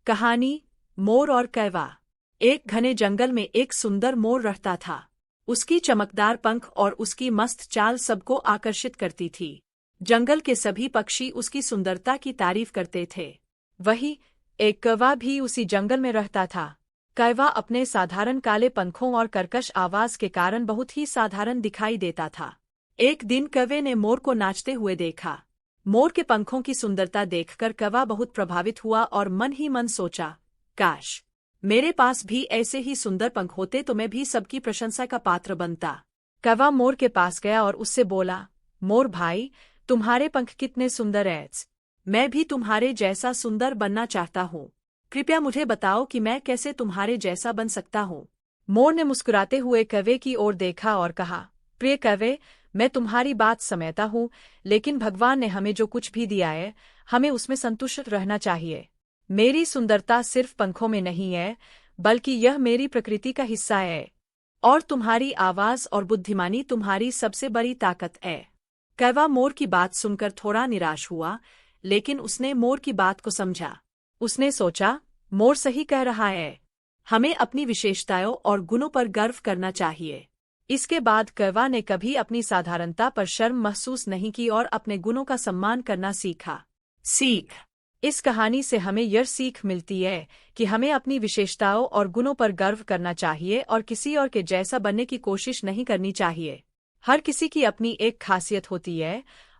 कहानी मोर और कैवा। एक घने जंगल में एक सुंदर मोर रहता था। उसकी चमकदार पंख और उसकी मस्त चाल सबको आकर्षित करती थी। जंगल के सभी पक्षी उसकी सुंदरता की तारीफ करते थे। वही एक कौवा भी उसी जंगल में रहता था। कौवा अपने साधारण काले पंखों और कर्कश आवाज के कारण बहुत ही साधारण दिखाई देता था। एक दिन कौवे ने मोर को नाचते हुए देखा। मोर के पंखों की सुंदरता देखकर कौवा बहुत प्रभावित हुआ और मन ही मन सोचा, काश मेरे पास भी ऐसे ही सुंदर पंख होते तो मैं भी सबकी प्रशंसा का पात्र बनता। कौवा मोर के पास गया और उससे बोला, मोर भाई, तुम्हारे पंख कितने सुंदर हैं। मैं भी तुम्हारे जैसा सुंदर बनना चाहता हूँ। कृपया मुझे बताओ कि मैं कैसे तुम्हारे जैसा बन सकता हूँ। मोर ने मुस्कुराते हुए कौवे की ओर देखा और कहा, प्रिय कौवे, मैं तुम्हारी बात समझता हूँ, लेकिन भगवान ने हमें जो कुछ भी दिया है, हमें उसमें संतुष्ट रहना चाहिए। मेरी सुंदरता सिर्फ पंखों में नहीं है, बल्कि यह मेरी प्रकृति का हिस्सा है। और तुम्हारी आवाज और बुद्धिमानी तुम्हारी सबसे बड़ी ताकत है। कौवा मोर की बात सुनकर थोड़ा निराश हुआ, लेकिन उसने मोर की बात को समझा। उसने सोचा, मोर सही कह रहा है। हमें अपनी विशेषताओं और गुणों पर गर्व करना चाहिए। इसके बाद कौवा ने कभी अपनी साधारणता पर शर्म महसूस नहीं की और अपने गुणों का सम्मान करना सीखा। सीख। इस कहानी से हमें यह सीख मिलती है कि हमें अपनी विशेषताओं और गुणों पर गर्व करना चाहिए और किसी और के जैसा बनने की कोशिश नहीं करनी चाहिए। हर किसी की अपनी एक खासियत होती है